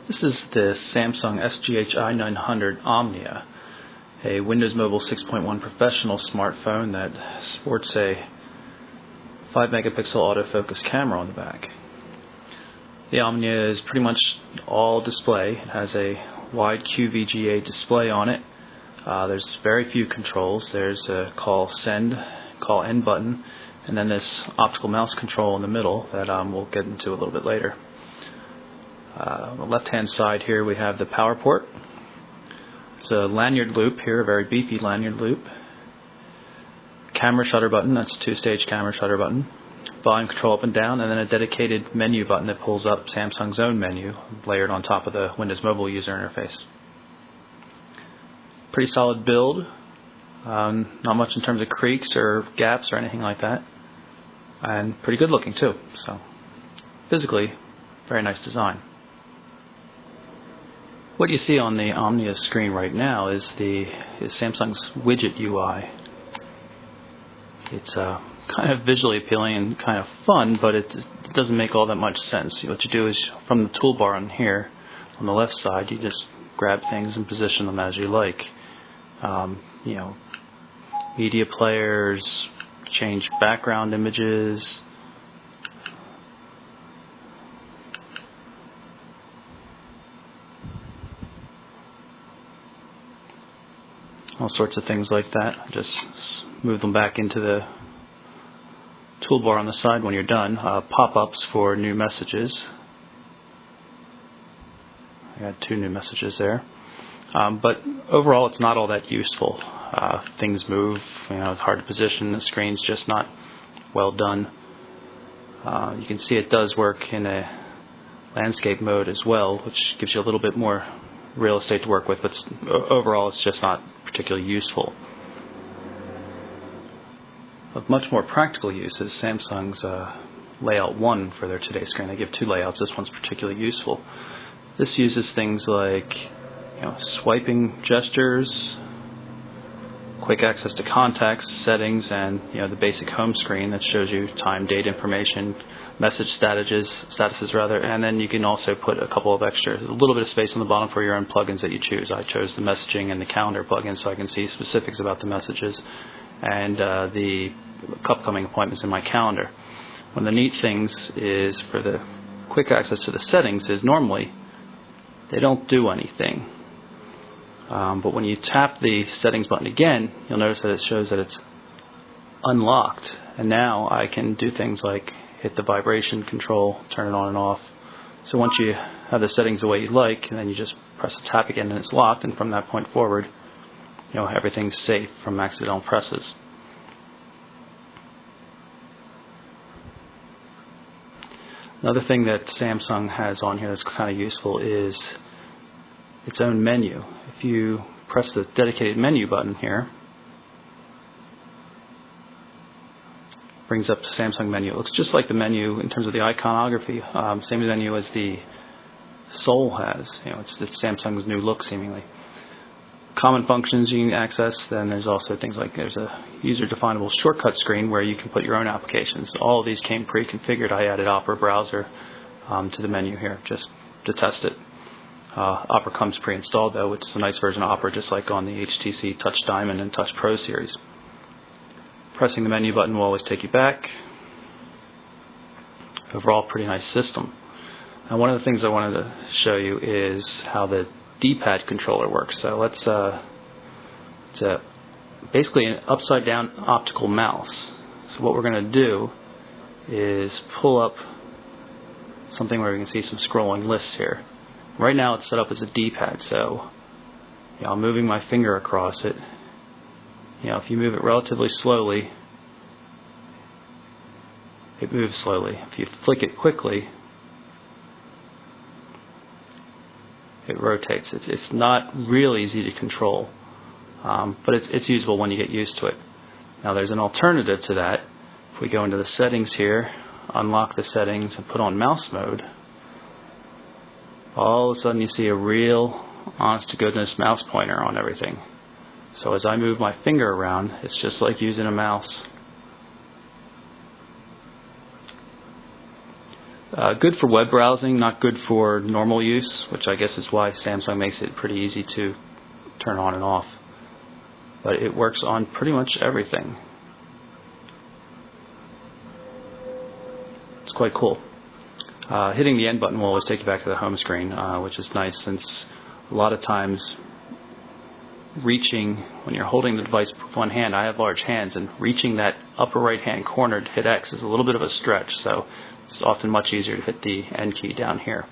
This is the Samsung SGH i900 Omnia, a Windows Mobile 6.1 professional smartphone that sports a 5-megapixel autofocus camera on the back. The Omnia is pretty much all display. It has a wide QVGA display on it. There's very few controls. There's a call send, call end button, and then this optical mouse control in the middle that we'll get into a little bit later. On the left hand side here we have the power port. It's a lanyard loop here, a very beefy lanyard loop. Camera shutter button, that's a 2-stage camera shutter button. Volume control up and down, and then a dedicated menu button that pulls up Samsung's own menu layered on top of the Windows Mobile user interface. Pretty solid build, not much in terms of creaks or gaps or anything like that, and pretty good looking too. So physically, very nice design. What you see on the Omnia screen right now is Samsung's widget UI. It's kind of visually appealing and kind of fun, but it doesn't make all that much sense. What you do is, from the toolbar on here, on the left side, you just grab things and position them as you like. Media players, change background images, all sorts of things like that. Just move them back into the toolbar on the side when you're done. Pop-ups for new messages. I got 2 new messages there. But overall, it's not all that useful. Things move. It's hard to position. The screen's just not well done. You can see it does work in a landscape mode as well, which gives you a little bit more real estate to work with, but overall it's just not particularly useful. Of much more practical use is Samsung's layout 1 for their Today screen. They give 2 layouts. This one's particularly useful. This uses things like swiping gestures, quick access to contacts, settings, and the basic home screen that shows you time, date information, message statuses, and then you can also put a couple of extras, a little bit of space on the bottom for your own plugins that you choose. I chose the messaging and the calendar plugin so I can see specifics about the messages and the upcoming appointments in my calendar. One of the neat things is for the quick access to the settings is normally they don't do anything. But when you tap the settings button again, you'll notice that it shows that it's unlocked. And now I can do things like hit the vibration control, turn it on and off. So once you have the settings the way you like, and then you just press the tap again and it's locked, and from that point forward, everything's safe from accidental presses. Another thing that Samsung has on here that's kind of useful is its own menu. If you press the dedicated menu button here, it brings up the Samsung menu. It looks just like the menu in terms of the iconography, same menu as the Soul has. It's Samsung's new look seemingly. Common functions you can access. Then there's also things like there's a user-definable shortcut screen where you can put your own applications. All of these came pre-configured. I added Opera Browser to the menu here just to test it. Opera comes pre-installed though, which is a nice version of Opera, just like on the HTC Touch Diamond and Touch Pro series. Pressing the menu button will always take you back. Overall, pretty nice system. Now, one of the things I wanted to show you is how the D-pad controller works. So it's basically an upside down optical mouse. So what we're going to do is pull up something where we can see some scrolling lists here. Right now it's set up as a D-pad, so I'm moving my finger across it. If you move it relatively slowly, it moves slowly. If you flick it quickly, it rotates. It's not real easy to control, but it's usable when you get used to it. Now there's an alternative to that. If we go into the settings here, unlock the settings, and put on mouse mode, all of a sudden you see a real, honest-to-goodness mouse pointer on everything. So as I move my finger around, it's just like using a mouse. Good for web browsing, not good for normal use, which I guess is why Samsung makes it pretty easy to turn on and off. But it works on pretty much everything. It's quite cool. Hitting the end button will always take you back to the home screen, which is nice, since a lot of times reaching, when you're holding the device with one hand, I have large hands, and reaching that upper right hand corner to hit X is a little bit of a stretch, so it's often much easier to hit the N key down here.